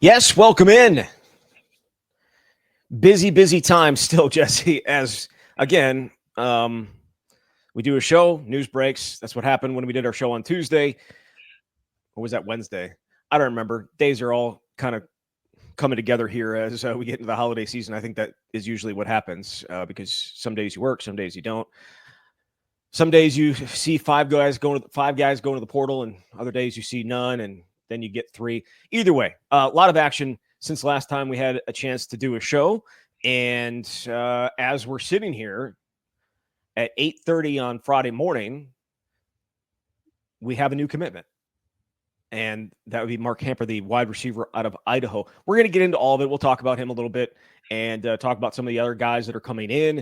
Yes, welcome in. Busy time still, Jesse, as again, we do a show, news breaks. That's what happened when we did our show on Tuesday. Or was that Wednesday? I don't remember. Days are all kind of coming together here as we get into the holiday season. I think that is usually what happens because some days you work, some days you don't. Some days you see five guys going to the portal, and other days you see none, and then you get three. Either way, a lot of action since last time we had a chance to do a show. And as we're sitting here at 8:30 on Friday morning, we have a new commitment. And that would be Mark Hamper, the wide receiver out of Idaho. We're going to get into all of it. We'll talk about him a little bit and talk about some of the other guys that are coming in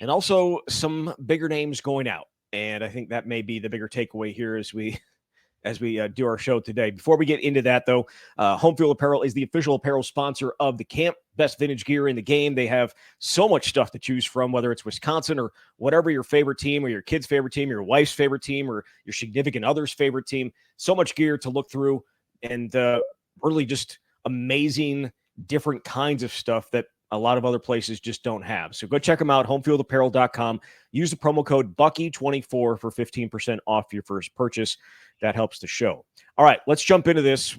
and also some bigger names going out. And I think that may be the bigger takeaway here as we do our show today. Before we get into that, though, Home Field Apparel is the official apparel sponsor of the camp. Best vintage gear in the game. They have so much stuff to choose from, whether it's Wisconsin or whatever your favorite team or your kid's favorite team, your wife's favorite team, or your significant other's favorite team. So much gear to look through and really just amazing different kinds of stuff that a lot of other places just don't have. So go check them out, homefieldapparel.com. Use the promo code Bucky24 for 15% off your first purchase. That helps the show. All right, let's jump into this.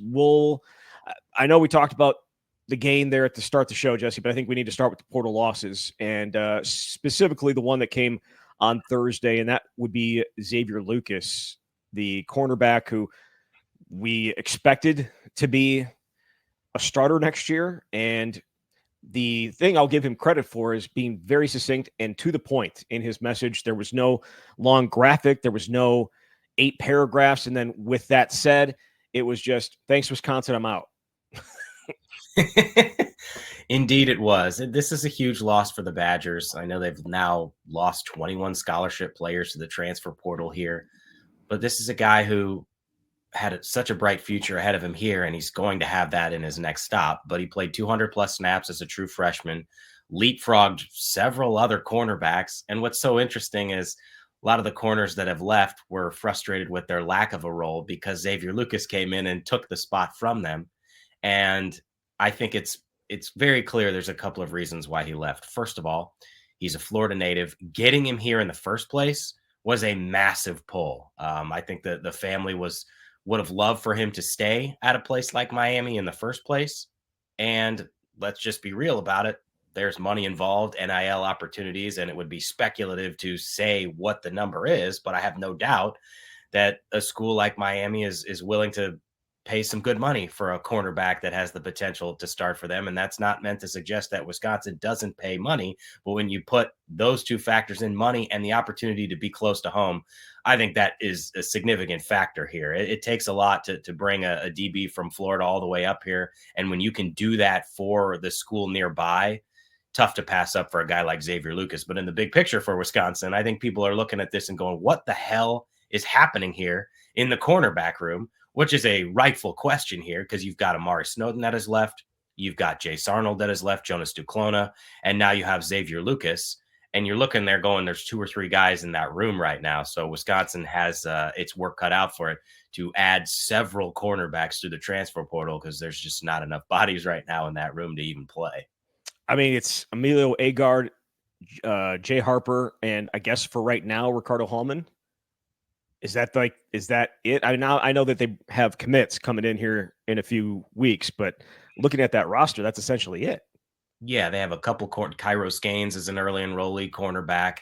I know we talked about the gain there at the start of the show, Jesse, but I think we need to start with the portal losses, and specifically the one that came on Thursday, and that would be Xavier Lucas, the cornerback who we expected to be a starter next year. And the thing I'll give him credit for is being very succinct and to the point in his message. There was no long graphic. There was no 8 paragraphs. And then with that said, it was just, thanks, Wisconsin, I'm out. Indeed it was. This is a huge loss for the Badgers. I know they've now lost 21 scholarship players to the transfer portal here, but this is a guy who had such a bright future ahead of him here, and he's going to have that in his next stop. But he played 200-plus snaps as a true freshman, leapfrogged several other cornerbacks. And what's so interesting is a lot of the corners that have left were frustrated with their lack of a role because Xavier Lucas came in and took the spot from them. And I think it's very clear there's a couple of reasons why he left. First of all, he's a Florida native. Getting him here in the first place was a massive pull. I think that the family would have loved for him to stay at a place like Miami in the first place. And let's just be real about it. There's money involved, NIL opportunities, and it would be speculative to say what the number is. But I have no doubt that a school like Miami is willing to pay some good money for a cornerback that has the potential to start for them. And that's not meant to suggest that Wisconsin doesn't pay money. But when you put those two factors in, money and the opportunity to be close to home, I think that is a significant factor here. It takes a lot to bring a DB from Florida all the way up here. And when you can do that for the school nearby, tough to pass up for a guy like Xavier Lucas. But in the big picture for Wisconsin, I think people are looking at this and going, what the hell is happening here in the cornerback room? Which is a rightful question here because you've got Amari Snowden that has left. You've got Jace Arnold that has left, Jonas Duclona, and now you have Xavier Lucas. And you're looking there going, there's 2 or 3 guys in that room right now. So Wisconsin has its work cut out for it to add several cornerbacks through the transfer portal because there's just not enough bodies right now in that room to even play. I mean, it's Emilio Agard, Jay Harper, and I guess for right now, Ricardo Hallman. Is that it? I know that they have commits coming in here in a few weeks, but looking at that roster, that's essentially it. Yeah, they have a couple. Kairos Gaines is an early enrollee cornerback.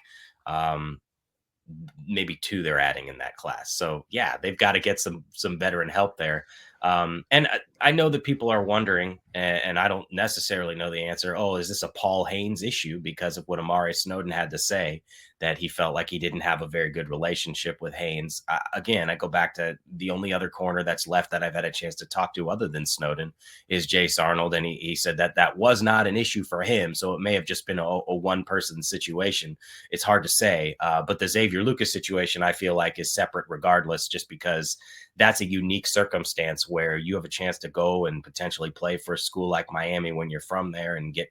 Maybe 2 they're adding in that class. So yeah, they've got to get some veteran help there. And I know that people are wondering, and I don't necessarily know the answer. Oh, is this a Paul Haynes issue because of what Amari Snowden had to say, that he felt like he didn't have a very good relationship with Haynes? Again, I go back to the only other corner that's left that I've had a chance to talk to other than Snowden is Jace Arnold. And he said that was not an issue for him. So it may have just been a one-person situation. It's hard to say. But the Xavier Lucas situation, I feel like, is separate regardless, just because that's a unique circumstance where you have a chance to go and potentially play for a school like Miami when you're from there and get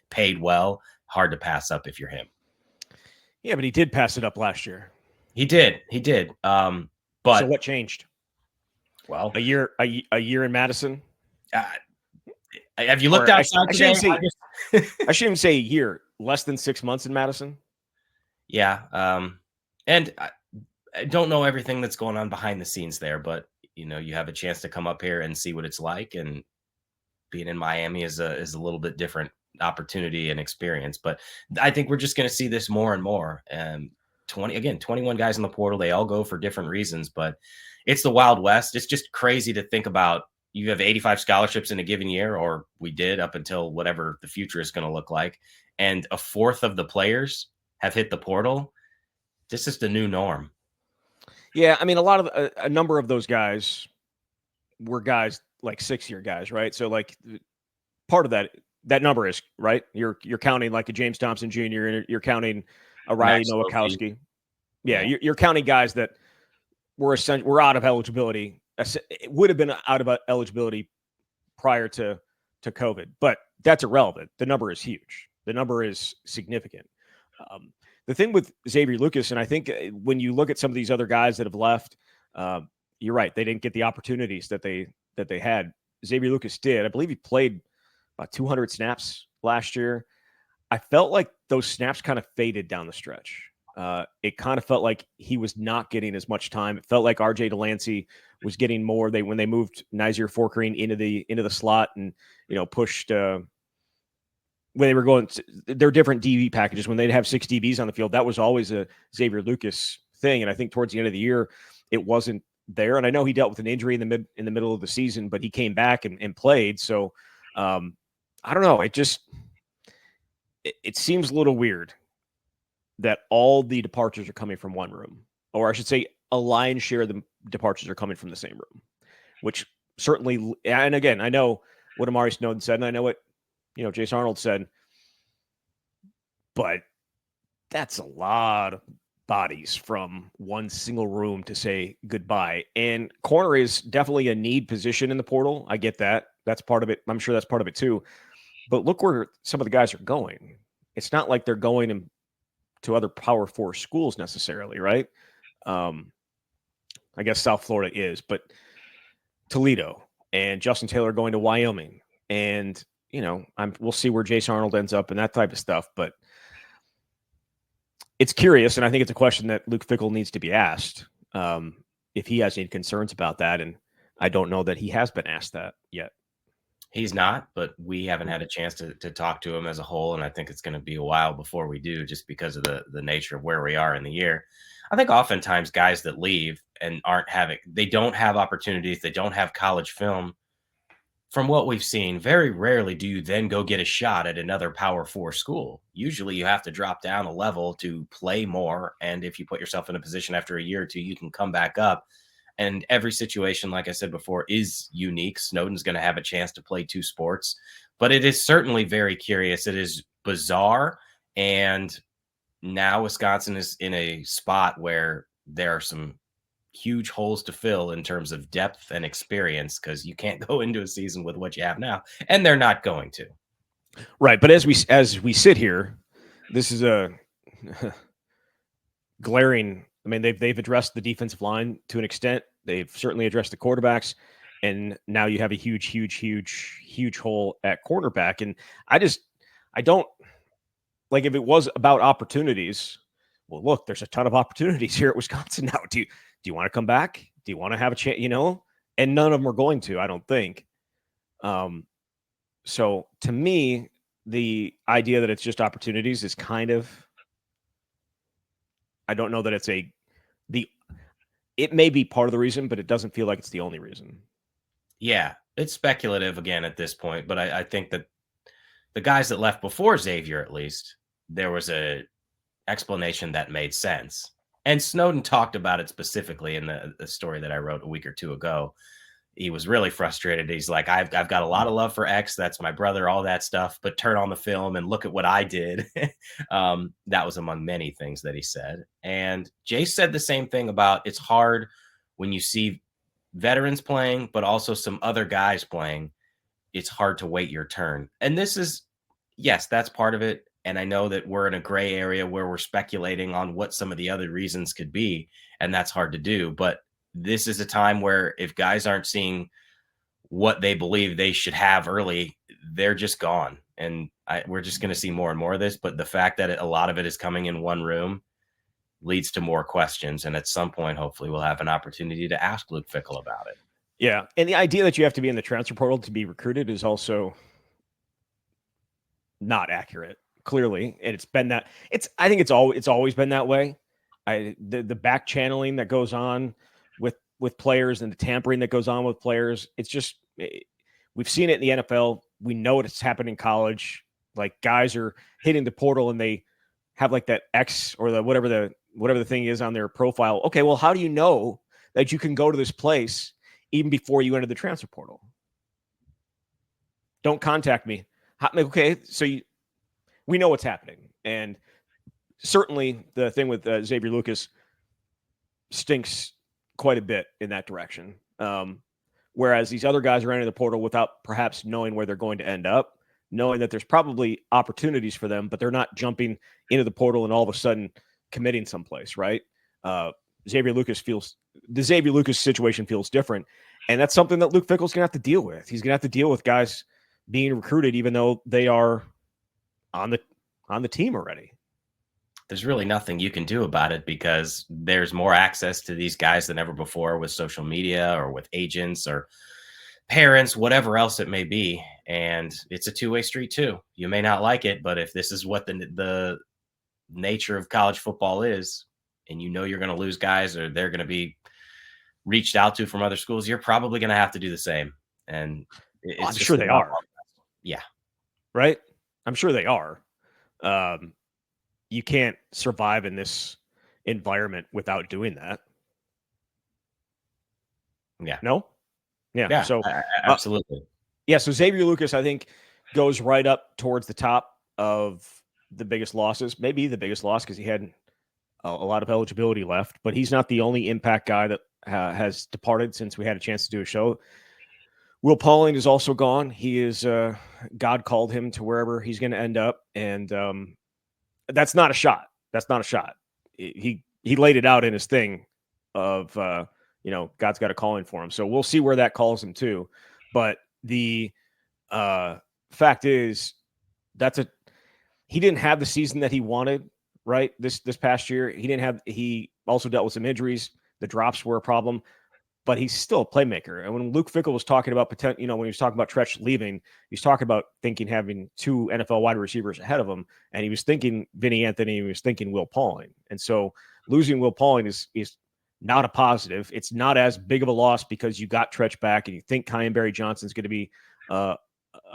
paid well. Hard to pass up if you're him. Yeah, but he did pass it up last year. He did. But so what changed? Well, a year in Madison. Have you looked Or outside I today? shouldn't say. I shouldn't even say a year. Less than 6 months in Madison. Yeah. And I don't know everything that's going on behind the scenes there, but you have a chance to come up here and see what it's like. And being in Miami is a little bit different opportunity and experience. But I think we're just going to see this more and more. And 21 guys in the portal. They all go for different reasons, but it's the Wild West. It's just crazy to think about. You have 85 scholarships in a given year, or we did up until whatever the future is going to look like, and a fourth of the players have hit the portal. This is the new norm. Yeah, I mean, a number of those guys were guys like 6-year guys, right? So like part of that number is right. You're counting like a James Thompson Jr. and you're counting a Riley Max Loki. Nowakowski. Yeah, you're counting guys that were out of eligibility. It would have been out of eligibility prior to COVID, but that's irrelevant. The number is huge. The number is significant. The thing with Xavier Lucas, and I think when you look at some of these other guys that have left, you're right. They didn't get the opportunities that they had. Xavier Lucas did. I believe he played about 200 snaps last year. I felt like those snaps kind of faded down the stretch. It kind of felt like he was not getting as much time. It felt like RJ Delancey was getting more. When they moved Nizier Forkreen into the slot and pushed when they were going their different DB packages, when they'd have 6 DBs on the field, that was always a Xavier Lucas thing. And I think towards the end of the year, it wasn't there. And I know he dealt with an injury in the middle of the season, but he came back and played. So I don't know. It seems a little weird that all the departures are coming from one room, or I should say a lion's share of the departures are coming from the same room, which certainly, and again, I know what Amari Snowden said, and I know what Jace Arnold said, but that's a lot of bodies from one single room to say goodbye. And corner is definitely a need position in the portal. I get that. That's part of it. I'm sure that's part of it too. But look where some of the guys are going. It's not like they're going to other Power 4 schools necessarily, right? I guess South Florida is, but Toledo and Justin Taylor going to Wyoming, and we'll see where Jace Arnold ends up and that type of stuff. But it's curious, and I think it's a question that Luke Fickell needs to be asked if he has any concerns about that. And I don't know that he has been asked that yet. He's not, but we haven't had a chance to talk to him as a whole, and I think it's going to be a while before we do, just because of the nature of where we are in the year. I think oftentimes guys that leave and they don't have opportunities, they don't have college film. From what we've seen, very rarely do you then go get a shot at another Power 4 school. Usually you have to drop down a level to play more, and if you put yourself in a position after a year or two, you can come back up. And every situation, like I said before, is unique. Snowden's going to have a chance to play 2 sports, but it is certainly very curious. It is bizarre. And now Wisconsin is in a spot where there are some huge holes to fill in terms of depth and experience, because you can't go into a season with what you have now, and they're not going to. Right. But as we sit here, this is a glaring. I mean, they've addressed the defensive line to an extent. They've certainly addressed the quarterbacks, and now you have a huge hole at cornerback. And I don't like, if it was about opportunities. Well, look, there's a ton of opportunities here at Wisconsin now. Do you want to come back? Do you want to have a chance? And none of them are going to, I don't think. So to me, the idea that it's just opportunities is kind of, I don't know that it's it may be part of the reason, but it doesn't feel like it's the only reason. Yeah, it's speculative again at this point, but I think that the guys that left before Xavier, at least, there was a explanation that made sense. And Snowden talked about it specifically in the story that I wrote a week or two ago. He was really frustrated. He's like, I've got a lot of love for X. That's my brother, all that stuff. But turn on the film and look at what I did. That was among many things that he said. And Jay said the same thing about it's hard when you see veterans playing, but also some other guys playing. It's hard to wait your turn. And this is, yes, that's part of it. And I know that we're in a gray area where we're speculating on what some of the other reasons could be, and that's hard to do. But this is a time where if guys aren't seeing what they believe they should have early, they're just gone. And we're just going to see more and more of this. But the fact that a lot of it is coming in one room leads to more questions. And at some point, hopefully, we'll have an opportunity to ask Luke Fickell about it. Yeah. And the idea that you have to be in the transfer portal to be recruited is also not accurate, clearly. And it's been that I think it's always been that way. The back channeling that goes on with players and the tampering that goes on with players, it's just, we've seen it in the NFL. We know it's happened in college. Like, guys are hitting the portal and they have like that X or the whatever the thing is on their profile. Okay, well, how do you know that you can go to this place even before you enter the transfer portal? Don't contact me. Okay, so we know what's happening. And certainly the thing with Xavier Lucas stinks quite a bit in that direction. Whereas these other guys are entering the portal without perhaps knowing where they're going to end up, knowing that there's probably opportunities for them, but they're not jumping into the portal and all of a sudden committing someplace, right? The Xavier Lucas situation feels different. And that's something that Luke Fickell's going to have to deal with. He's going to have to deal with guys being recruited, even though they are on the team already. There's really nothing you can do about it because there's more access to these guys than ever before with social media or with agents or parents, whatever else it may be. And it's a two-way street too. You may not like it, but if this is what the nature of college football is, and you know you're going to lose guys or they're going to be reached out to from other schools, you're probably going to have to do the same. And I'm sure they are. Yeah. Right? I'm sure they are. You can't survive in this environment without doing that. Yeah. No? Yeah. So absolutely. So Xavier Lucas, I think, goes right up towards the top of the biggest losses, maybe the biggest loss because he had a lot of eligibility left, but he's not the only impact guy that has departed since we had a chance to do a show. Will Pauling is also gone. He is God called him to wherever he's going to end up, and that's not a shot. That's not a shot. He laid it out in his thing of God's got a calling for him. So we'll see where that calls him to. But the fact is, he didn't have the season that he wanted. Right, this past year, he also dealt with some injuries. The drops were a problem, but he's still a playmaker. And when Luke Fickell was talking about when he was talking about Tretch leaving, he's talking about having two NFL wide receivers ahead of him, and he was thinking Vinny Anthony, he was thinking Will Pauling. And so losing Will Pauling is not a positive. It's not as big of a loss because you got Tretch back and you think Kyan Johnson's going to be a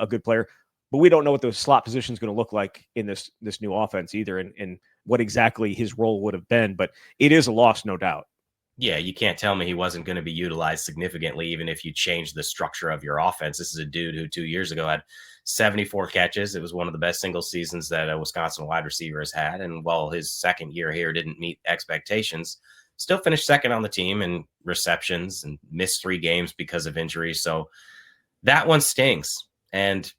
good player. But we don't know what the slot position is going to look like in this new offense either, and what exactly his role would have been. But it is a loss, no doubt. Yeah, you can't tell me he wasn't going to be utilized significantly, even if you change the structure of your offense. This is a dude who 2 years ago had 74 catches. It was one of the best single seasons that a Wisconsin wide receiver has had. And while his second year here didn't meet expectations, still finished second on the team in receptions and missed 3 games because of injury. So that one stings. And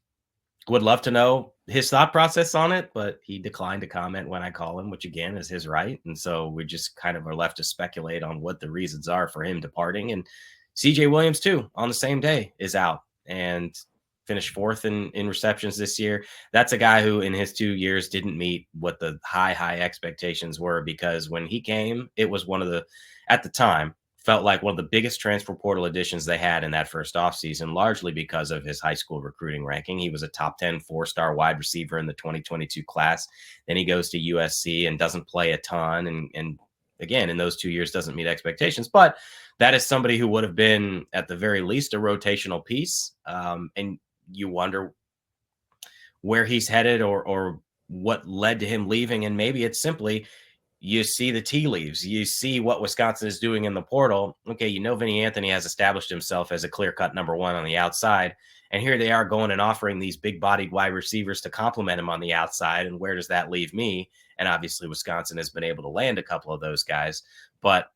would love to know his thought process on it, but he declined to comment when I call him, which again is his right. And so we just kind of are left to speculate on what the reasons are for him departing. And CJ Williams too, on the same day, is out and finished 4th in receptions this year. That's a guy who in his 2 years didn't meet what the high expectations were, because when he came, it was at the time, felt like one of the biggest transfer portal additions they had in that first offseason, largely because of his high school recruiting ranking. He was a top 10 4-star wide receiver in the 2022 class. Then he goes to USC and doesn't play a ton. And again, in those 2 years doesn't meet expectations. But that is somebody who would have been at the very least a rotational piece. And you wonder where he's headed or what led to him leaving. And maybe it's simply, you see the tea leaves. You see what Wisconsin is doing in the portal. Okay, Vinny Anthony has established himself as a clear-cut number 1 on the outside. And here they are going and offering these big-bodied wide receivers to complement him on the outside. And where does that leave me? And obviously Wisconsin has been able to land a couple of those guys. But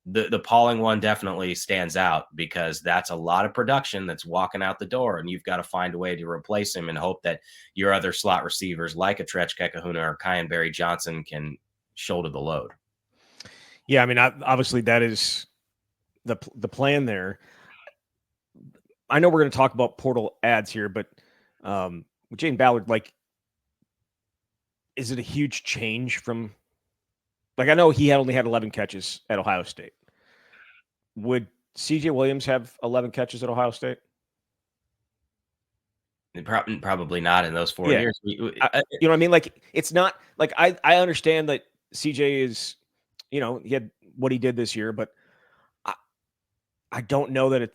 the Pauling one definitely stands out because that's a lot of production that's walking out the door. And you've got to find a way to replace him and hope that your other slot receivers like a Tretch Kekahuna or Kyan Johnson can shoulder the load. Yeah, I mean, obviously that is the plan there. I know we're going to talk about portal ads here, but Jaden Ballard, like, is it a huge change from, like, I know he only had 11 catches at Ohio State. Would CJ Williams have 11 catches at Ohio State? Probably not in those 4 years. You know what I mean? Like, it's not like I understand that CJ is, he had what he did this year, but I don't know that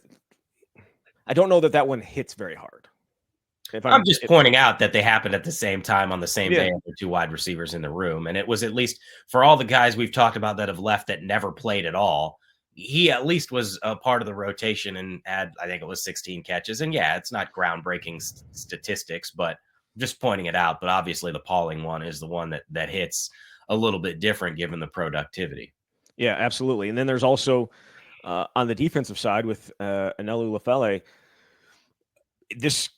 that one hits very hard. I'm just pointing out that they happened at the same time on the same day of the two wide receivers in the room. And it was, at least for all the guys we've talked about that have left that never played at all, he at least was a part of the rotation and had, I think it was 16 catches. And yeah, it's not groundbreaking statistics, but just pointing it out. But obviously the Pauling one is the one that hits a little bit different given the productivity. Yeah, absolutely. And then there's also on the defensive side with Anelu Lefele, this,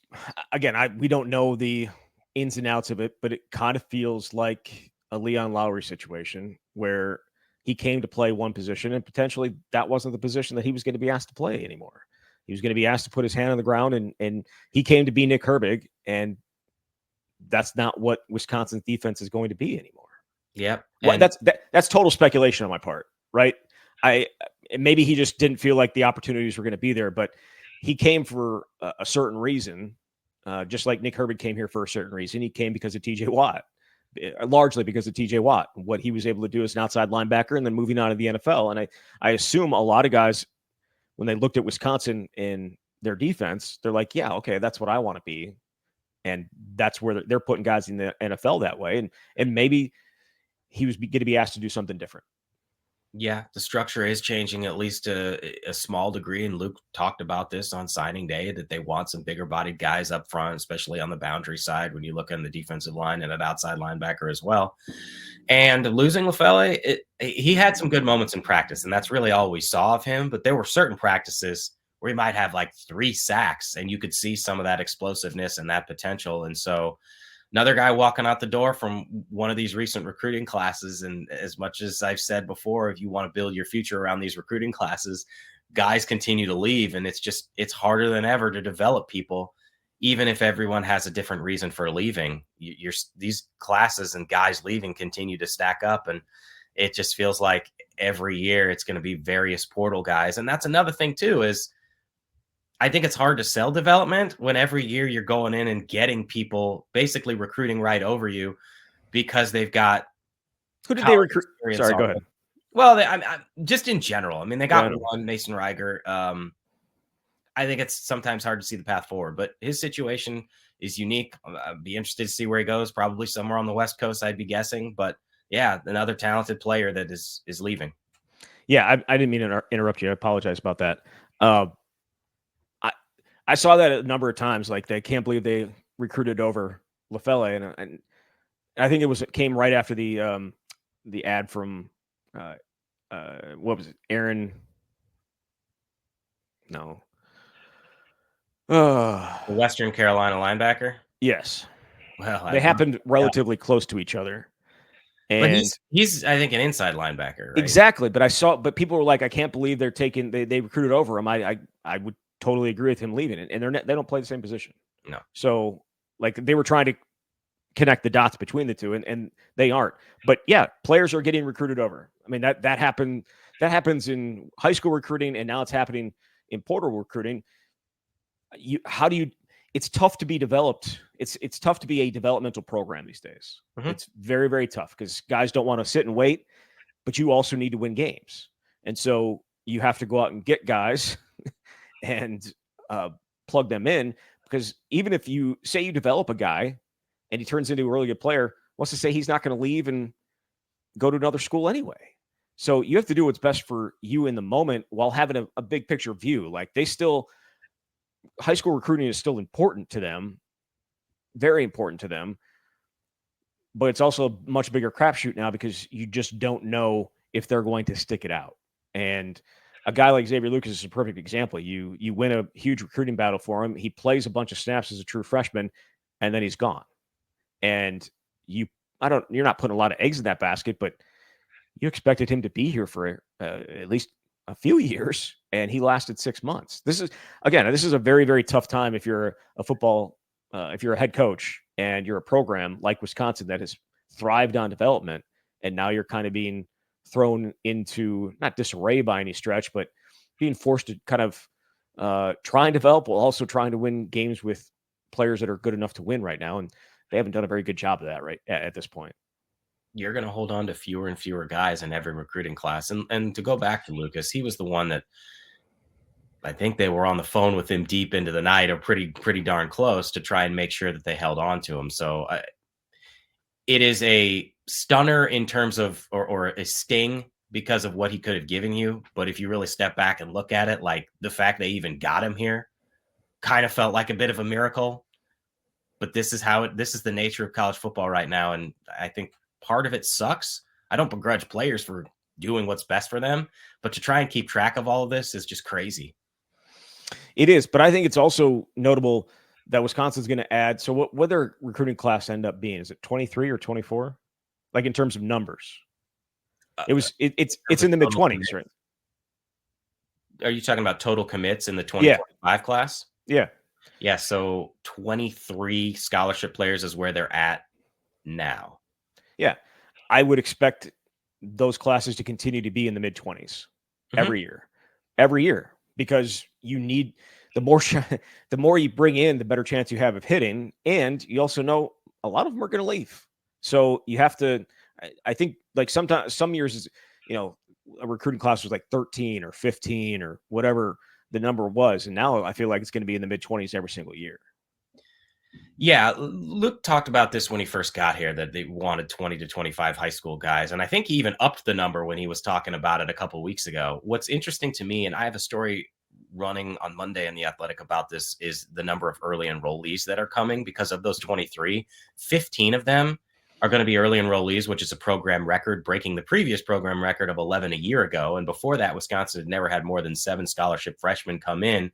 again, we don't know the ins and outs of it, but it kind of feels like a Leon Lowry situation where he came to play one position and potentially that wasn't the position that he was going to be asked to play anymore. He was going to be asked to put his hand on the ground, and he came to be Nick Herbig, and that's not what Wisconsin's defense is going to be anymore. Yep. Well, that's total speculation on my part, right? Maybe he just didn't feel like the opportunities were going to be there, but he came for a certain reason, just like Nick Herbig came here for a certain reason. He came because of TJ Watt, largely because of TJ Watt, what he was able to do as an outside linebacker and then moving on to the NFL. And I assume a lot of guys, when they looked at Wisconsin and their defense, they're like, yeah, okay, that's what I want to be. And that's where they're putting guys in the NFL that way. And maybe he was going to be asked to do something different. Yeah, the structure is changing at least to a small degree. And Luke talked about this on signing day, that they want some bigger bodied guys up front, especially on the boundary side when you look on the defensive line and an outside linebacker as well. And losing Lefele, he had some good moments in practice, and that's really all we saw of him. But there were certain practices where he might have like 3 sacks, and you could see some of that explosiveness and that potential. And so another guy walking out the door from one of these recent recruiting classes. And as much as I've said before, if you want to build your future around these recruiting classes, guys continue to leave. And it's harder than ever to develop people, even if everyone has a different reason for leaving. These classes and guys leaving continue to stack up. And it just feels like every year it's going to be various portal guys. And that's another thing too, is I think it's hard to sell development when every year you're going in and getting people basically recruiting right over you because they've got. Who did they recruit? Sorry, go ahead. Well, I'm just in general. I mean, they got one, Mason Reiger. I think it's sometimes hard to see the path forward, but his situation is unique. I'd be interested to see where he goes. Probably somewhere on the West Coast, I'd be guessing. But yeah, another talented player that is leaving. Yeah, I didn't mean to interrupt you. I apologize about that. I saw that a number of times. Like, they can't believe they recruited over Lefele, and I think it came right after the ad from what was it, Aaron? No, the Western Carolina linebacker. Yes, well, they happened relatively close to each other. And but he's I think an inside linebacker, right? Exactly. But people were like, I can't believe they recruited over him. I would totally agree with him leaving it, and they don't play the same position. No. So, like, they were trying to connect the dots between the two, and they aren't. But yeah, players are getting recruited over. I mean, that happens in high school recruiting, and now it's happening in portal recruiting. It's tough to be developed. It's tough to be a developmental program these days. Mm-hmm. It's very, very tough because guys don't want to sit and wait, but you also need to win games. And so you have to go out and get guys and plug them in, because even if you say you develop a guy and he turns into a really good player, what's to say he's not going to leave and go to another school anyway? So you have to do what's best for you in the moment while having a big picture view. Like, high school recruiting is still important to them, very important to them, but it's also a much bigger crapshoot now because you just don't know if they're going to stick it out. And a guy like Xavier Lucas is a perfect example. You win a huge recruiting battle for him. He plays a bunch of snaps as a true freshman, and then he's gone. And you're not putting a lot of eggs in that basket, but you expected him to be here for at least a few years, and he lasted 6 months. This is a very, very tough time if you're a football if you're a head coach and you're a program like Wisconsin that has thrived on development, and now you're kind of being thrown into not disarray by any stretch, but being forced to kind of try and develop while also trying to win games with players that are good enough to win right now. And they haven't done a very good job of that right at this point. You're going to hold on to fewer and fewer guys in every recruiting class. And to go back to Lucas, he was the one that I think they were on the phone with him deep into the night, or pretty darn close, to try and make sure that they held on to him. So it is a stunner in terms of, or a sting because of what he could have given you. But if you really step back and look at it, like the fact they even got him here kind of felt like a bit of a miracle. But this is the nature of college football right now. And I think part of it sucks. I don't begrudge players for doing what's best for them, but to try and keep track of all of this is just crazy. It is, but I think it's also notable that Wisconsin's going to add. So what their recruiting class end up being? Is it 23 or 24? Like in terms of numbers? It's in the mid-20s, right? Are you talking about total commits in the 2025 class? Yeah. Yeah, so 23 scholarship players is where they're at now. Yeah. I would expect those classes to continue to be in the mid-20s every year, because you need the more you bring in, the better chance you have of hitting. And you also know a lot of them are going to leave. So you have to, I think, like some years is, a recruiting class was like 13 or 15 or whatever the number was. And now I feel like it's going to be in the mid-20s every single year. Yeah, Luke talked about this when he first got here, that they wanted 20 to 25 high school guys. And I think he even upped the number when he was talking about it a couple of weeks ago. What's interesting to me, and I have a story running on Monday in The Athletic about this, is the number of early enrollees that are coming. Because of those 23, 15 of them are going to be early enrollees, which is a program record, breaking the previous program record of 11 a year ago. And before that, Wisconsin had never had more than 7 scholarship freshmen come in.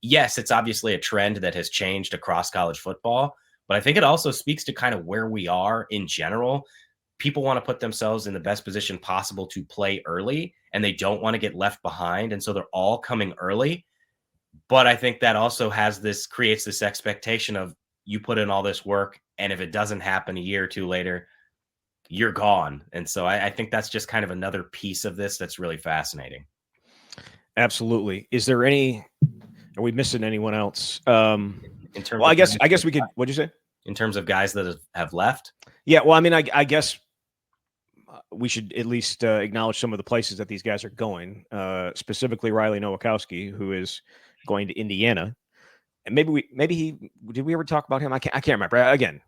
Yes, it's obviously a trend that has changed across college football, but I think it also speaks to kind of where we are in general. People want to put themselves in the best position possible to play early, and they don't want to get left behind. And so they're all coming early. But I think that also creates this expectation of, you put in all this work, and if it doesn't happen a year or two later, you're gone. And so I think that's just kind of another piece of this that's really fascinating. Absolutely. Are we missing anyone else? In terms I guess we could. What'd you say? In terms of guys that have left? Yeah. Well, I mean, I guess we should at least acknowledge some of the places that these guys are going. Specifically, Riley Nowakowski, who is going to Indiana, and did we ever talk about him? I can't remember. Again,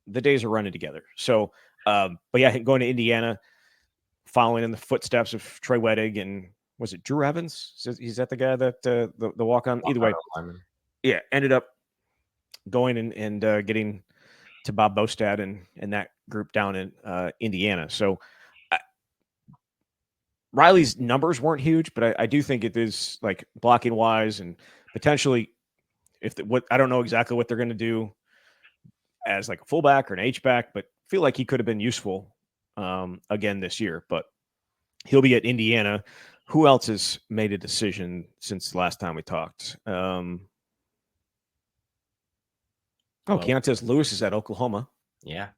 the days are running together. So, but yeah, going to Indiana, following in the footsteps of Trey Wettig, and was it Drew Evans? Is that the guy that the walk-on? Either way, yeah, ended up going and getting to Bob Bostad and that group down in Indiana. So Riley's numbers weren't huge, but I do think it is, like, blocking wise, and potentially I don't know exactly what they're going to do as like a fullback or an H-back, but feel like he could have been useful again this year. But he'll be at Indiana. Who else has made a decision since the last time we talked? Keontae Lewis is at Oklahoma. Yeah.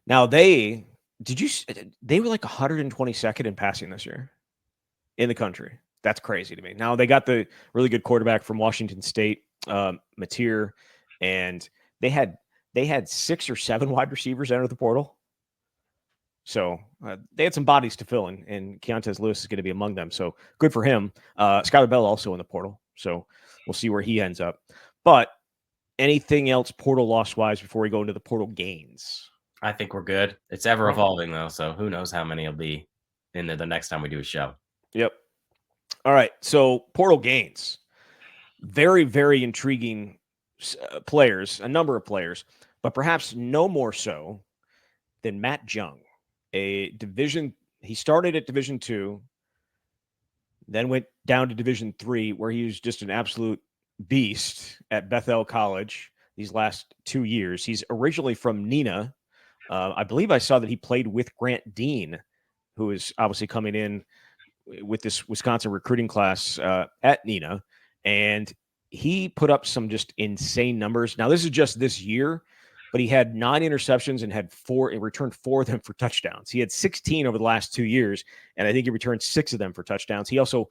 Now they were like 122nd in passing this year in the country. That's crazy to me. Now they got the really good quarterback from Washington State, Mateer, and they had 6 or 7 wide receivers enter the portal. So they had some bodies to fill in, and Keontae Lewis is going to be among them. So good for him. Skylar Bell also in the portal. So we'll see where he ends up. But anything else portal loss wise before we go into the portal gains? I think we're good. It's ever evolving though, so who knows how many will be in there the next time we do a show. Yep. All right. So portal gains, very, very intriguing players, a number of players, but perhaps no more so than Matt Jung, he started at Division II, then went down to Division III, where he was just an absolute beast at Bethel College these last 2 years. He's originally from Neenah. I believe I saw that he played with Grant Dean, who is obviously coming in with this Wisconsin recruiting class at Neenah. And he put up some just insane numbers. Now, this is just this year, but he had 9 interceptions and had 4 and returned 4 of them for touchdowns. He had 16 over the last 2 years, and I think he returned 6 of them for touchdowns. He also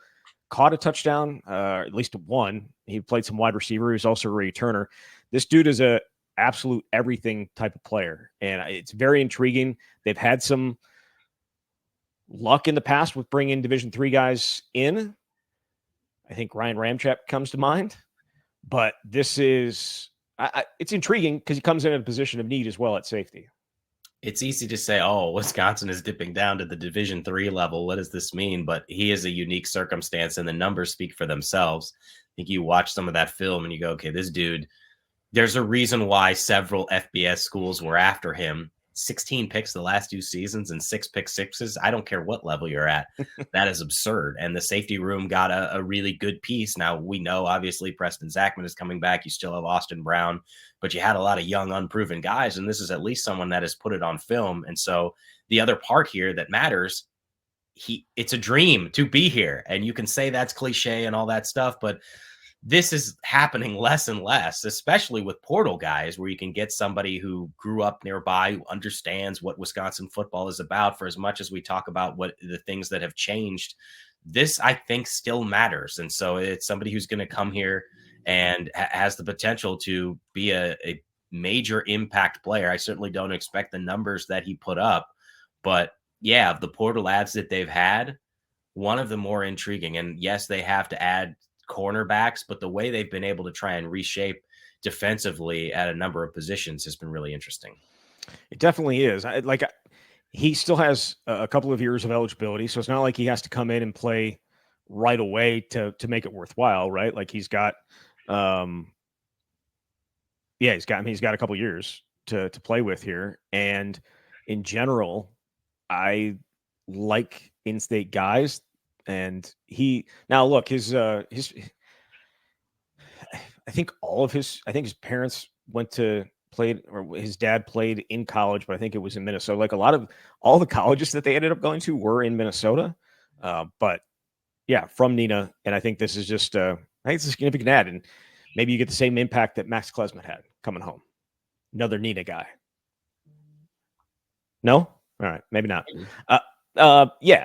caught a touchdown, at least one. He played some wide receiver. He was also a returner. This dude is a absolute everything type of player, and it's very intriguing. They've had some luck in the past with bringing Division III guys in. I think Ryan Ramchek comes to mind. But this is it's intriguing because he comes in a position of need as well at safety. It's easy to say, oh, Wisconsin is dipping down to the Division III level. What does this mean? But he is a unique circumstance, and the numbers speak for themselves. I think you watch some of that film and you go, okay, this dude, there's a reason why several FBS schools were after him. 16 picks the last 2 seasons and 6 pick sixes. I don't care what level you're at. That is absurd. And the safety room got a really good piece. Now, we know, obviously, Preston Zachman is coming back. You still have Austin Brown, but you had a lot of young, unproven guys. And this is at least someone that has put it on film. And so the other part here that matters, it's a dream to be here. And you can say that's cliche and all that stuff, but this is happening less and less, especially with portal guys, where you can get somebody who grew up nearby, who understands what Wisconsin football is about. For as much as we talk about what the things that have changed, this, I think, still matters. And so it's somebody who's going to come here and has the potential to be a major impact player. I certainly don't expect the numbers that he put up, but yeah, of the portal ads that they've had, one of the more intriguing. And yes, they have to add cornerbacks, but the way they've been able to try and reshape defensively at a number of positions has been really interesting. It definitely is. He still has a couple of years of eligibility, so it's not like he has to come in and play right away to make it worthwhile, right? Like he's got, he's got a couple years to play with here, and in general, I like in-state guys. And his I think his parents played, or his dad played in college, but I think it was in Minnesota. Like all the colleges that they ended up going to were in Minnesota. But yeah, from Neenah. And I think this is just, I think it's a significant ad, and maybe you get the same impact that Max Klesman had coming home. Another Neenah guy. No? All right. Maybe not.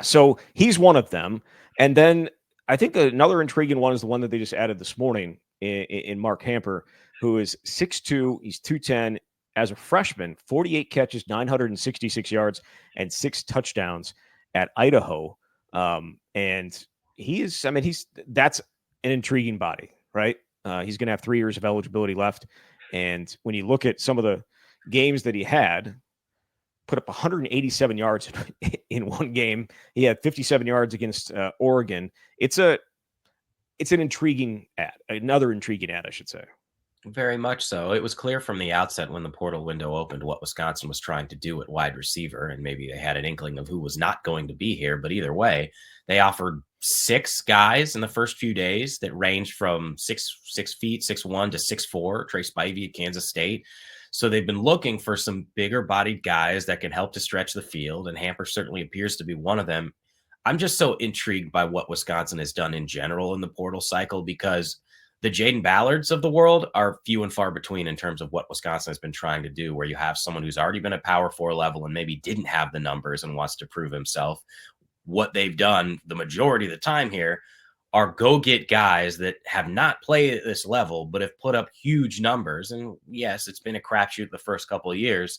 So he's one of them. And then I think another intriguing one is the one that they just added this morning in Mark Hamper, who is 6'2", he's 210. As a freshman, 48 catches, 966 yards, and 6 touchdowns at Idaho. And that's an intriguing body, right? He's going to have 3 years of eligibility left. And when you look at some of the games that he had, put up 187 yards in one game. He had 57 yards against Oregon. It's an intriguing ad, another intriguing ad, I should say. Very much so. It was clear from the outset when the portal window opened what Wisconsin was trying to do at wide receiver, and maybe they had an inkling of who was not going to be here. But either way, they offered 6 guys in the first few days that ranged from 6 feet, 6'1" to 6'4", Trey Spivey at Kansas State. So they've been looking for some bigger bodied guys that can help to stretch the field, and Hamper certainly appears to be one of them. I'm just so intrigued by what Wisconsin has done in general in the portal cycle, because the Jaden Ballards of the world are few and far between in terms of what Wisconsin has been trying to do, where you have someone who's already been at Power 4 level and maybe didn't have the numbers and wants to prove himself. What they've done the majority of the time here are go get guys that have not played at this level, but have put up huge numbers. And yes, it's been a crapshoot the first couple of years,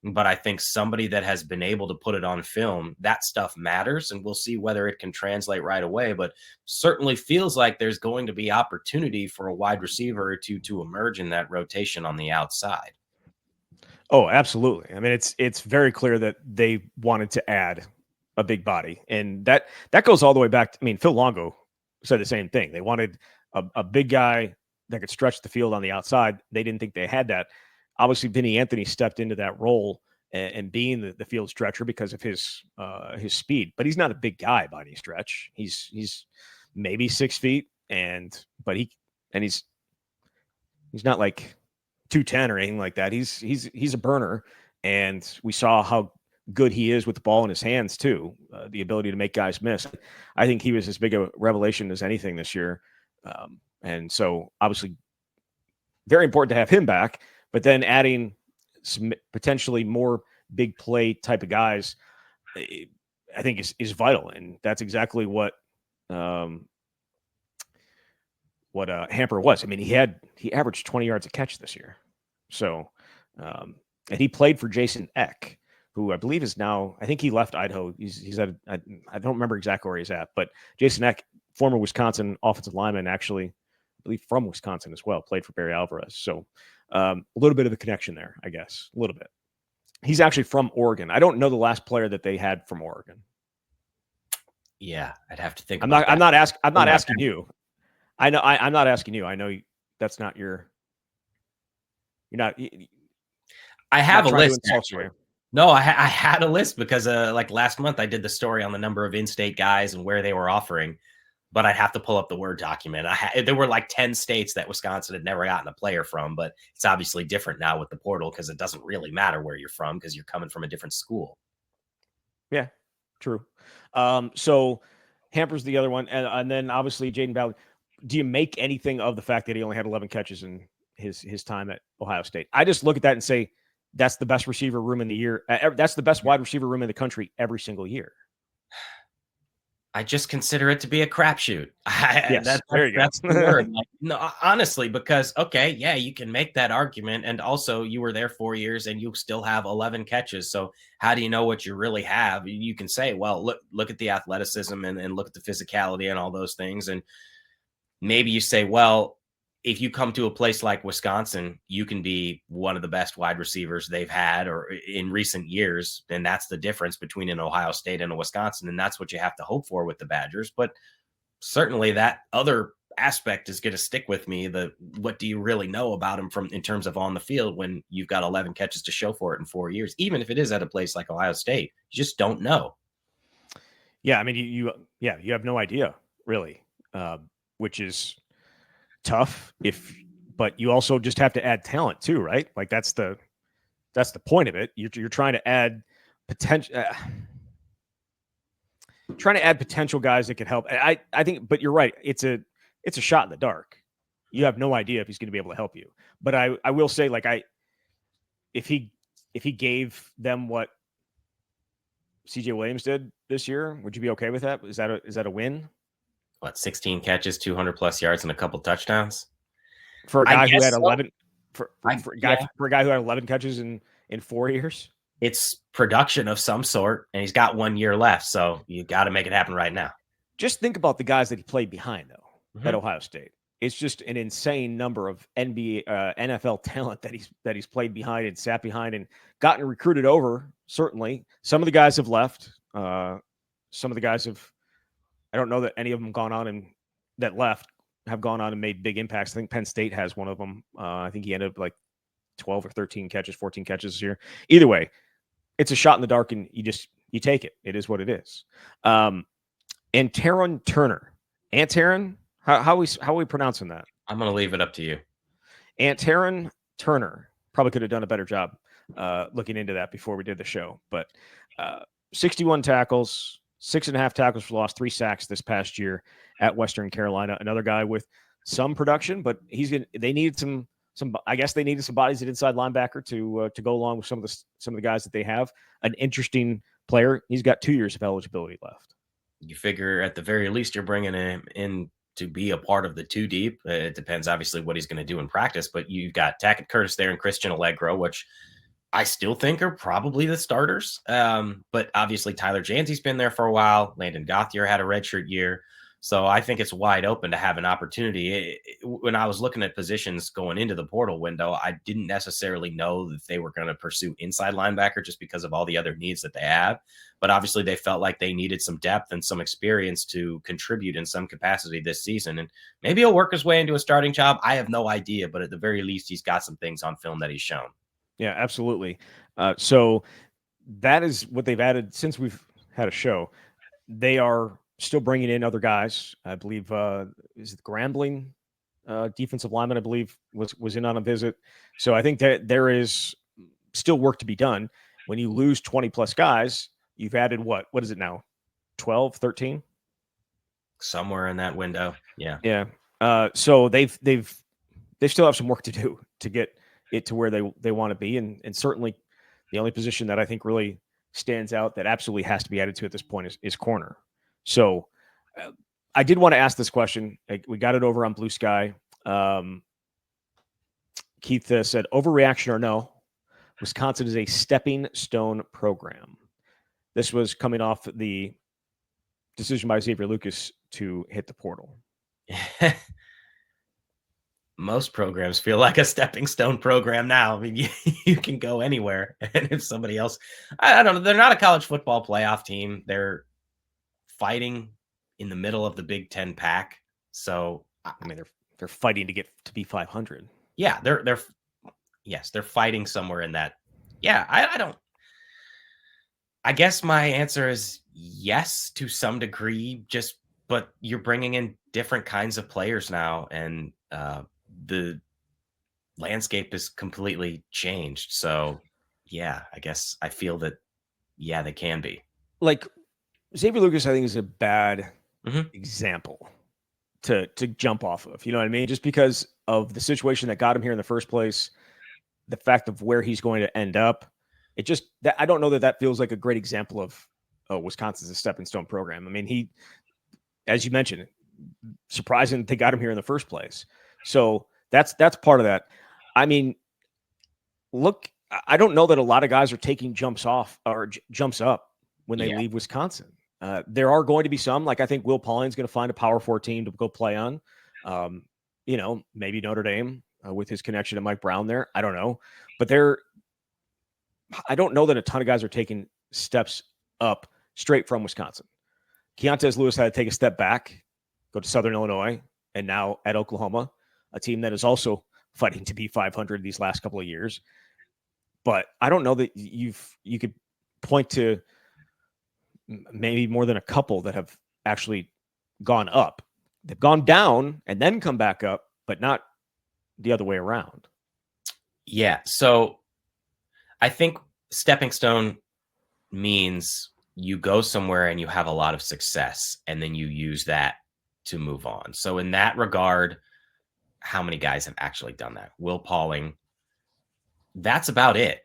but I think somebody that has been able to put it on film, that stuff matters, and we'll see whether it can translate right away. But certainly feels like there's going to be opportunity for a wide receiver to emerge in that rotation on the outside. Oh, absolutely. I mean, it's very clear that they wanted to add a big body, and that goes all the way back. Phil Longo said the same thing. They wanted a big guy that could stretch the field on the outside. They didn't think they had that. Obviously, Vinny Anthony stepped into that role and being the field stretcher because of his speed. But he's not a big guy by any stretch. He's maybe 6 feet, but he's not like 210 or anything like that. He's a burner, and we saw how good he is with the ball in his hands too. The ability to make guys miss. I think he was as big a revelation as anything this year. And so obviously very important to have him back, but then adding some potentially more big play type of guys, I think is vital. And that's exactly what Hamper was. I mean, he averaged 20 yards a catch this year. So, and he played for Jason Eck, who I believe is now, I think he left Idaho. He's at, I don't remember exactly where he's at, but Jason Eck, former Wisconsin offensive lineman, actually, I believe from Wisconsin as well, played for Barry Alvarez. So a little bit of a connection there, I guess, a little bit. He's actually from Oregon. I don't know the last player that they had from Oregon. Yeah, I'd have to think. I'm not asking you. I know. I'm not asking you. I know that's not your. You're not. I have a list. No, I had a list because like last month I did the story on the number of in-state guys and where they were offering, but I'd have to pull up the Word document. There were like 10 states that Wisconsin had never gotten a player from, but it's obviously different now with the portal because it doesn't really matter where you're from because you're coming from a different school. Yeah, true. So Hamper's the other one, and then obviously Jaden Ballard. Do you make anything of the fact that he only had 11 catches in his time at Ohio State? I just look at that and say that's the best receiver room in the year. That's the best wide receiver room in the country every single year. I just consider it to be a crapshoot. Yes, there you go. That's the word. Like, no, honestly, because okay, yeah, you can make that argument, and also you were there 4 years and you still have 11 catches. So how do you know what you really have? You can say, well, look at the athleticism and look at the physicality and all those things, and maybe you say, well, if you come to a place like Wisconsin, you can be one of the best wide receivers they've had or in recent years. And that's the difference between an Ohio State and a Wisconsin. And that's what you have to hope for with the Badgers. But certainly that other aspect is going to stick with me. What do you really know about him in terms of on the field when you've got 11 catches to show for it in 4 years, even if it is at a place like Ohio State, you just don't know. Yeah. I mean, you have no idea really, which is tough but you also just have to add talent too, right? Like that's the point of it. You're trying to add potential, guys that could help. I think, but you're right. It's a shot in the dark. You have no idea if he's going to be able to help you. But I will say, like, if he gave them what CJ Williams did this year, would you be okay with that? Is that a win? What, 16 catches, 200 plus yards, and a couple touchdowns for a guy who had 11 for a guy who had 11 catches in 4 years? It's production of some sort, and he's got 1 year left, so you got to make it happen right now. Just think about the guys that he played behind, though, at Ohio State. It's just an insane number of NFL talent that he's played behind and sat behind and gotten recruited over. Certainly, some of the guys have left. Some of the guys have. I don't know that any of them have gone on and made big impacts. I think Penn State has one of them. I think he ended up like 12 or 13 catches, 14 catches this year. Either way, it's a shot in the dark, and you take it. It is what it is. And Taron Turner, Taron, how are we pronouncing that? I'm going to leave it up to you. Taron Turner probably could have done a better job looking into that before we did the show, but 61 tackles. 6.5 tackles for loss, 3 sacks this past year at Western Carolina. Another guy with some production, but they needed some. I guess they needed some bodies at inside linebacker to go along with some of the guys that they have. An interesting player. He's got 2 years of eligibility left. You figure at the very least you're bringing him in to be a part of the 2 deep. It depends obviously what he's going to do in practice, but you've got Tackett Curtis there and Christian Allegro, which I still think are probably the starters. But obviously Tyler Janzey's been there for a while. Landon Gauthier had a redshirt year. So I think it's wide open to have an opportunity. When I was looking at positions going into the portal window, I didn't necessarily know that they were going to pursue inside linebacker just because of all the other needs that they have. But obviously they felt like they needed some depth and some experience to contribute in some capacity this season. And maybe he'll work his way into a starting job. I have no idea, but at the very least, he's got some things on film that he's shown. Yeah, absolutely. So that is what they've added since we've had a show. They are still bringing in other guys. I believe is it Grambling, defensive lineman, I believe was in on a visit. So I think that there is still work to be done. When you lose 20 plus guys, you've added what is it now? 12, 13? Somewhere in that window. Yeah. Yeah. So they still have some work to do to get it to where they want to be, and certainly the only position that I think really stands out that absolutely has to be added to at this point is corner. So I did want to ask this question. We got it over on Blue Sky. Keith said, overreaction or no, Wisconsin is a stepping stone program. This was coming off the decision by Xavier Lucas to hit the portal. Most programs feel like a stepping stone program now. I mean, you can go anywhere. And if somebody else, I don't know, they're not a college football playoff team. They're fighting in the middle of the Big Ten pack. So, I mean, they're fighting to get to be 500. Yeah, they're fighting somewhere in that. Yeah, I guess my answer is yes to some degree, but you're bringing in different kinds of players now, and the landscape is completely changed. So, yeah, I guess I feel that, yeah, they can be. Like, Xavier Lucas, I think, is a bad example to jump off of. You know what I mean? Just because of the situation that got him here in the first place, the fact of where he's going to end up, I don't know that feels like a great example of Wisconsin's a stepping stone program. I mean, he, as you mentioned, surprising they got him here in the first place. So that's part of that. I mean, look, I don't know that a lot of guys are taking jumps off or jumps up when they leave Wisconsin. There are going to be some, like I think Will Pauling's going to find a Power 4 team to go play on. Maybe Notre Dame with his connection to Mike Brown there. I don't know. But I don't know that a ton of guys are taking steps up straight from Wisconsin. Keontae Lewis had to take a step back, go to Southern Illinois, and now at Oklahoma, a team that is also fighting to be 500 these last couple of years. But I don't know that you could point to maybe more than a couple that have actually gone up. They've gone down and then come back up, but not the other way around. Yeah. So I think stepping stone means you go somewhere and you have a lot of success, and then you use that to move on. So in that regard, how many guys have actually done that? Will Pauling. That's about it.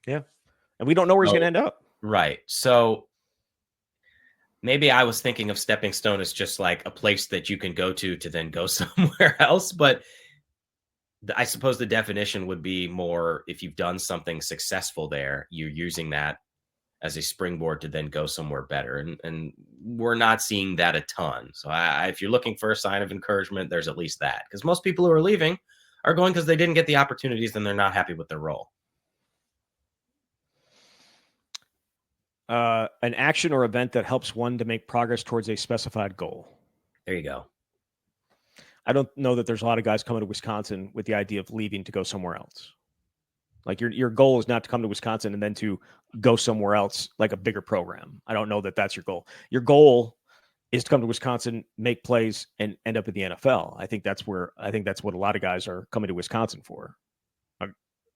Yeah. And we don't know where he's going to end up. Right. So maybe I was thinking of stepping stone as just like a place that you can go to then go somewhere else. But I suppose the definition would be more if you've done something successful there, you're using that as a springboard to then go somewhere better. And we're not seeing that a ton. So if you're looking for a sign of encouragement, there's at least that. Because most people who are leaving are going because they didn't get the opportunities and they're not happy with their role. An action or event that helps one to make progress towards a specified goal. There you go. I don't know that there's a lot of guys coming to Wisconsin with the idea of leaving to go somewhere else. Like your goal is not to come to Wisconsin and then to go somewhere else, like a bigger program. I don't know that that's your goal. Your goal is to come to Wisconsin, make plays, and end up in the NFL. I think that's what a lot of guys are coming to Wisconsin for.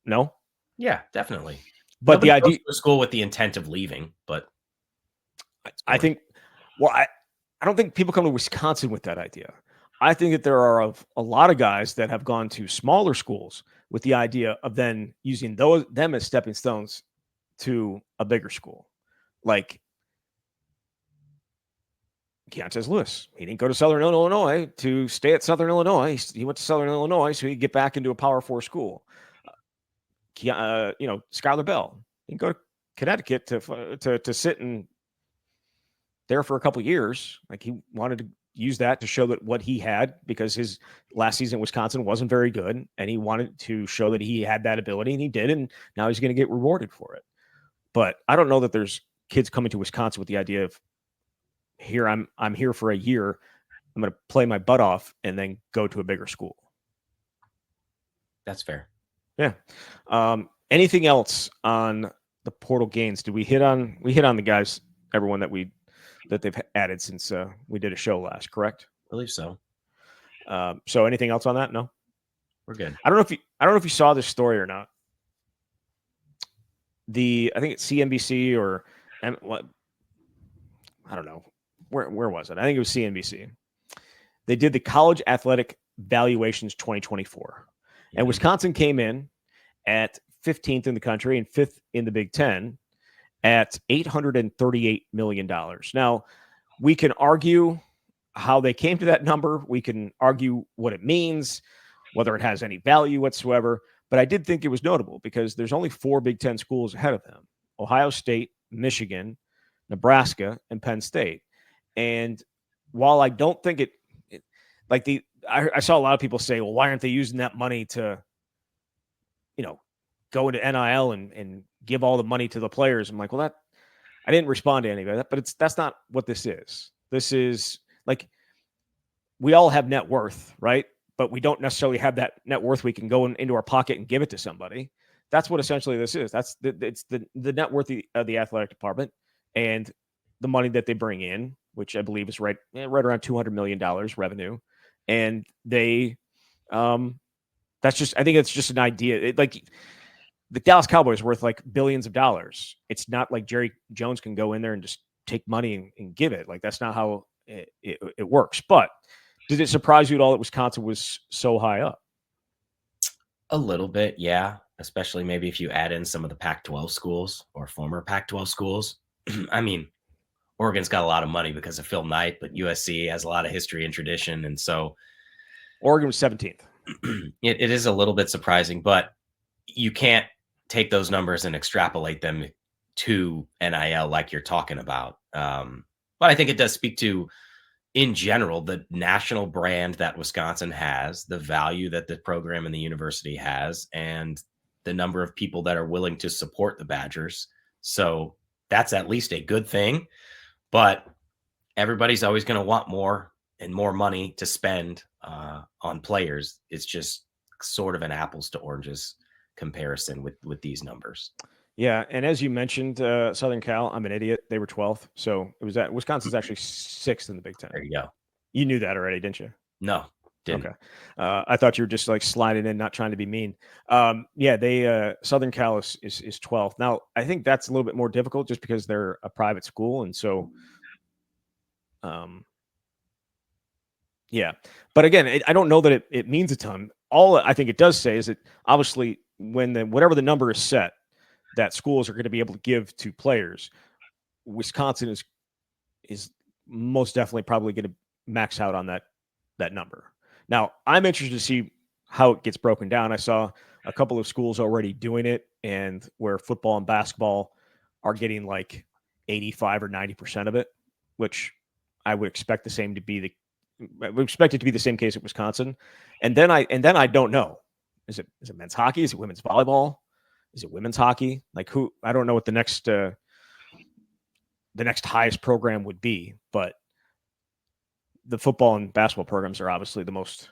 No? Yeah, definitely. But nobody the idea goes to school with the intent of leaving, but I think, I don't think people come to Wisconsin with that idea. I think that there are a lot of guys that have gone to smaller schools with the idea of then using them as stepping stones to a bigger school. Like Keontae Lewis. He didn't go to Southern Illinois to stay at Southern Illinois. He went to Southern Illinois so he could get back into a Power 4 school. Skylar Bell. He didn't go to Connecticut to sit in there for a couple of years. Like he wanted to use that to show that what he had, because his last season in Wisconsin wasn't very good, and he wanted to show that he had that ability, and he did, and now he's going to get rewarded for it. But I don't know that there's kids coming to Wisconsin with the idea of I'm here for a year, I'm going to play my butt off and then go to a bigger school. That's fair. Yeah. Anything else on the portal gains? Did we hit on the guys, everyone that they've added since we did a show last, correct? I believe so. So anything else on that? No, we're good. I don't know if you saw this story or not. I think it's CNBC or what? I don't know. Where was it? I think it was CNBC. They did the college athletic valuations 2024. And Mhm. Wisconsin came in at 15th in the country and 5th in the Big Ten at $838 million. Now, we can argue how they came to that number. We can argue what it means, whether it has any value whatsoever. But I did think it was notable because there's only 4 Big Ten schools ahead of them: Ohio State, Michigan, Nebraska, and Penn State. And while I don't think I saw a lot of people say, well, why aren't they using that money to, go into NIL and give all the money to the players? I'm like, well, I didn't respond to any of that, but that's not what this is. This is like, we all have net worth, right? But we don't necessarily have that net worth we can go into our pocket and give it to somebody. That's what essentially this is. It's the net worth of the athletic department and the money that they bring in, which I believe is right around $200 million revenue. And they, I think it's just an idea. The Dallas Cowboys are worth like billions of dollars. It's not like Jerry Jones can go in there and just take money and give it. Like, that's not how it works. But did it surprise you at all that Wisconsin was so high up? A little bit, yeah. Especially maybe if you add in some of the Pac-12 schools or former Pac-12 schools. I mean, Oregon's got a lot of money because of Phil Knight, but USC has a lot of history and tradition. And so Oregon was 17th. It is a little bit surprising, but you can't take those numbers and extrapolate them to NIL like you're talking about. But I think it does speak to, in general, the national brand that Wisconsin has, the value that the program and the university has, and the number of people that are willing to support the Badgers. So that's at least a good thing. But everybody's always going to want more and more money to spend on players. It's just sort of an apples to oranges comparison with these numbers. Yeah, and as you mentioned, Southern Cal, I'm an idiot. They were 12th, so it was that Wisconsin's actually 6th in the Big Ten. There you go. You knew that already, didn't you? No, didn't. Okay. I thought you were just like sliding in, not trying to be mean. Yeah, they Southern Cal is 12th. Now, I think that's a little bit more difficult just because they're a private school, and so, yeah. But again, I don't know that it means a ton. All I think it does say is that obviously when whatever the number is set, that schools are going to be able to give to players, Wisconsin is most definitely probably going to max out on that number. Now, I'm interested to see how it gets broken down. I saw a couple of schools already doing it, and where football and basketball are getting like 85 or 90% of it, which I would expect the same to be I would expect it to be the same case at Wisconsin. And then I don't know. Is it men's hockey? Is it women's volleyball? Is it women's hockey? Like, who? I don't know what the next highest program would be, but the football and basketball programs are obviously the most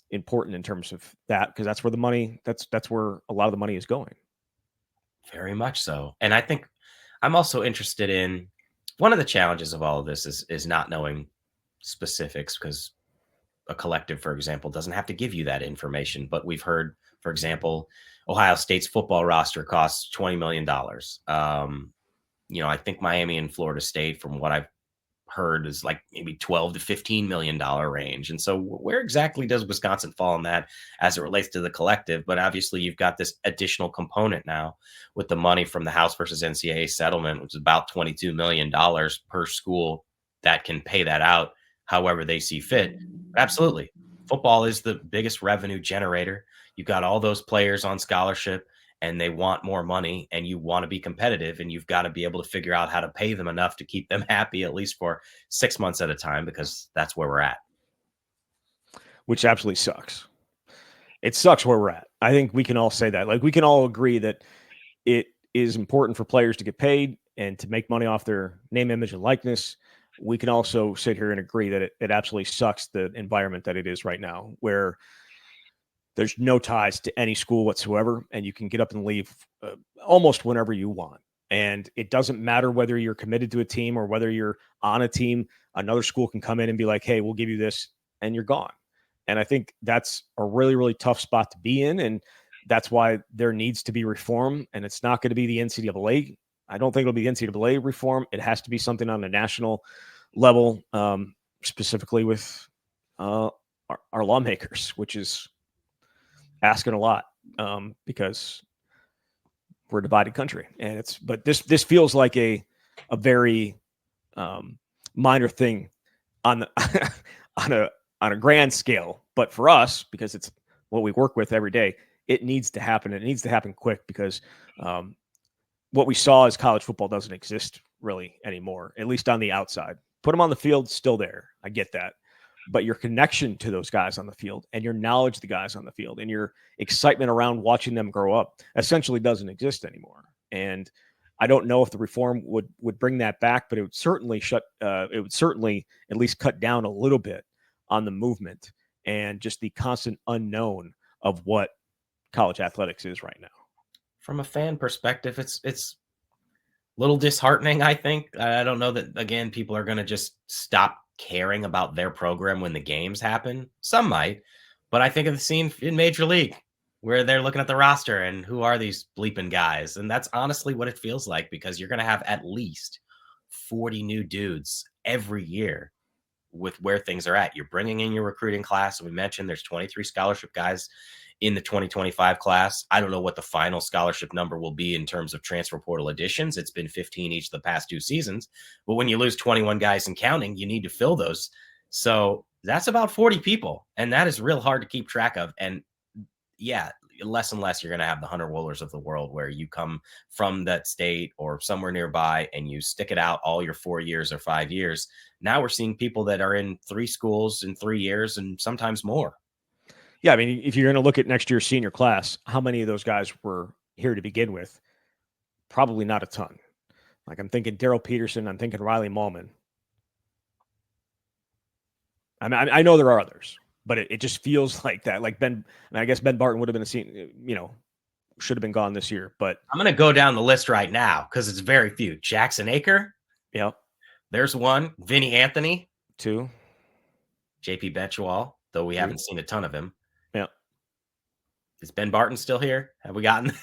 important in terms of that, because that's where the money, that's where a lot of the money is going. Very much so. And I think I'm also interested in one of the challenges of all of this is not knowing specifics, because a collective, for example, doesn't have to give you that information. But we've heard, for example, Ohio State's football roster costs $20 million. I think Miami and Florida State, from what I've heard, is like maybe $12 to $15 million range. And so where exactly does Wisconsin fall in that as it relates to the collective? But obviously you've got this additional component now with the money from the House versus NCAA settlement, which is about $22 million per school that can pay that out however they see fit. Absolutely. Football is the biggest revenue generator. You've got all those players on scholarship and they want more money, and you want to be competitive, and you've got to be able to figure out how to pay them enough to keep them happy, at least for 6 months at a time, because that's where we're at. Which absolutely sucks. It sucks where we're at. I think we can all say that. Like, we can all agree that it is important for players to get paid and to make money off their name, image, and likeness. We can also sit here and agree that it absolutely sucks, the environment that it is right now, where there's no ties to any school whatsoever, and you can get up and leave almost whenever you want. And it doesn't matter whether you're committed to a team or whether you're on a team. Another school can come in and be like, hey, we'll give you this, and you're gone. And I think that's a really, really tough spot to be in, and that's why there needs to be reform. And it's not going to be the NCAA. I don't think it'll be NCAA reform. It has to be something on a national level, specifically with our lawmakers, which is asking a lot, because we're a divided country. And but this feels like a very minor thing on the on a grand scale, but for us, because it's what we work with every day, it needs to happen. It needs to happen quick, because what we saw is college football doesn't exist really anymore, at least on the outside. Put them on the field, still there. I get that. But your connection to those guys on the field and your knowledge of the guys on the field and your excitement around watching them grow up essentially doesn't exist anymore. And I don't know if the reform would bring that back, but it would certainly at least cut down a little bit on the movement and just the constant unknown of what college athletics is right now. From a fan perspective, it's a little disheartening, I think. I don't know that, again, people are going to just stop caring about their program when the games happen. Some might, but I think of the scene in Major League where they're looking at the roster and who are these bleeping guys? And that's honestly what it feels like, because you're going to have at least 40 new dudes every year with where things are at. You're bringing in your recruiting class. We mentioned there's 23 scholarship guys in the 2025 class. I don't know what the final scholarship number will be in terms of transfer portal additions. It's been 15 each of the past 2 seasons. But when you lose 21 guys and counting, you need to fill those. So that's about 40 people. And that is real hard to keep track of. And yeah, less and less you're going to have the Hunter Woolers of the world, where you come from that state or somewhere nearby and you stick it out all your 4 years or 5 years. Now we're seeing people that are in 3 schools in 3 years and sometimes more. Yeah, I mean, if you're going to look at next year's senior class, how many of those guys were here to begin with? Probably not a ton. Like, I'm thinking Daryl Peterson, I'm thinking Riley Mallman. I mean, I know there are others, but it just feels like that. Like I guess Ben Barton would have been should have been gone this year. But I'm going to go down the list right now because it's very few. Jackson Aker. Yeah. There's one. Vinny Anthony. 2. JP Betchwall, though we 3. haven't seen a ton of him. Yeah. Is Ben Barton still here? Have we gotten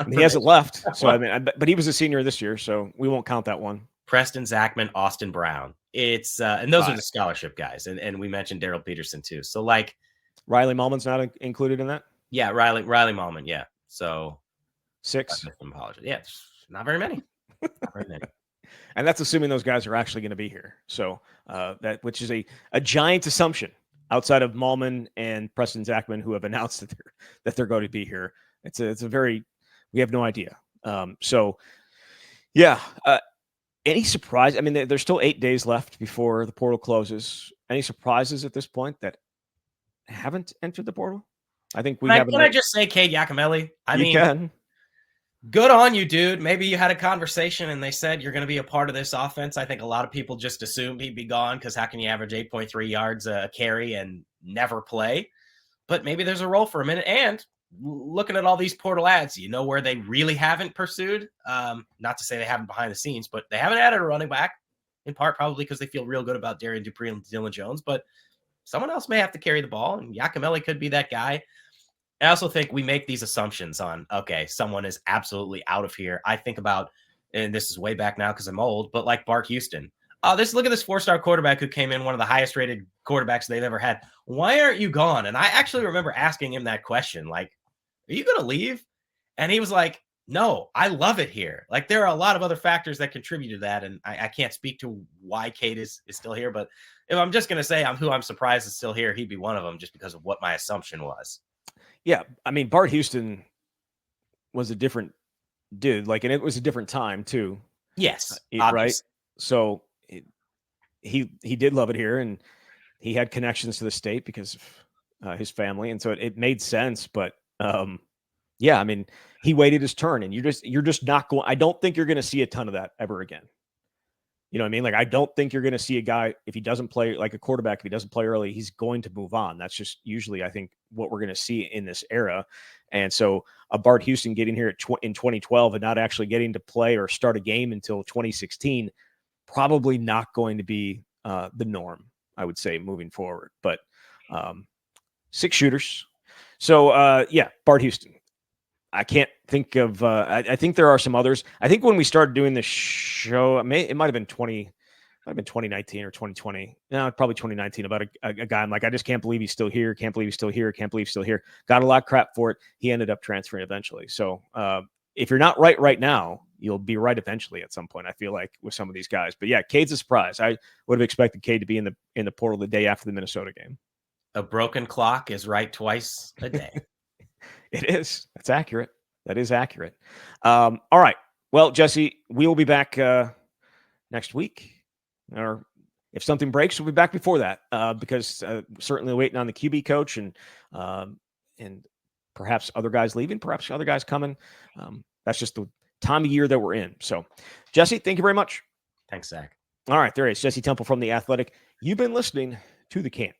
he hasn't left. So, I mean, but he was a senior this year, so we won't count that one. Preston Zachman, Austin Brown. It's and those are the scholarship guys. And we mentioned Daryl Peterson too. So like Riley Mallman's not included in that? Yeah, Riley Mallman, yeah. So 6. Apologies. Yeah, not very many. Not very many. And that's assuming those guys are actually going to be here. So which is a giant assumption outside of Mallman and Preston Zachman, who have announced that they're going to be here. It's a very, we have no idea. So yeah. Any surprise? I mean, there's still 8 days left before the portal closes. Any surprises at this point that haven't entered the portal? I think we haven't. Can I just say, Cade Yakimelli? I mean, can. Good on you, dude. Maybe you had a conversation and they said you're going to be a part of this offense. I think a lot of people just assumed he'd be gone because how can you average 8.3 yards a carry and never play? But maybe there's a role for a minute. And looking at all these portal ads, you know where they really haven't pursued? Not to say they haven't behind the scenes, but they haven't added a running back, in part probably because they feel real good about Darian Dupree and Dylan Jones. But someone else may have to carry the ball, and Yakimelli could be that guy. I also think we make these assumptions on, okay, someone is absolutely out of here. I think about, and this is way back now because I'm old, but like Bart Houston. Look at this 4-star quarterback who came in, one of the highest rated quarterbacks they've ever had. Why aren't you gone? And I actually remember asking him that question, like, are you going to leave? And he was like, no, I love it here. Like, there are a lot of other factors that contribute to that. And I can't speak to why Cade is still here. But if I'm just going to say I'm surprised is still here, he'd be one of them just because of what my assumption was. Yeah. I mean, Bart Houston was a different dude. Like, and it was a different time too. Yes. Right. So he did love it here, and he had connections to the state because of his family. And so it made sense. But yeah, I mean, he waited his turn, and you're just not going. I don't think you're going to see a ton of that ever again. You know what I mean? Like, I don't think you're going to see a guy, if he doesn't play like a quarterback, if he doesn't play early, he's going to move on. That's just usually, I think, what we're going to see in this era. And so a Bart Houston getting here in 2012 and not actually getting to play or start a game until 2016, probably not going to be the norm, I would say, moving forward. But 6 shooters. So, yeah, Bart Houston. I can't think of I think there are some others. I think when we started doing this show, it might have been might have been 2019 or 2020. No, probably 2019, about a guy I'm like, I just can't believe he's still here. Can't believe he's still here. Can't believe he's still here. Got a lot of crap for it. He ended up transferring eventually. So if you're not right now, you'll be right eventually at some point, I feel like, with some of these guys. But yeah, Cade's a surprise. I would have expected Cade to be in the portal the day after the Minnesota game. A broken clock is right twice a day. It is. That's accurate. That is accurate. All right. Well, Jesse, we will be back next week. Or if something breaks, we'll be back before that, because certainly waiting on the QB coach and perhaps other guys leaving, perhaps other guys coming. That's just the time of year that we're in. So, Jesse, thank you very much. Thanks, Zach. All right, there is Jesse Temple from The Athletic. You've been listening to The Camp.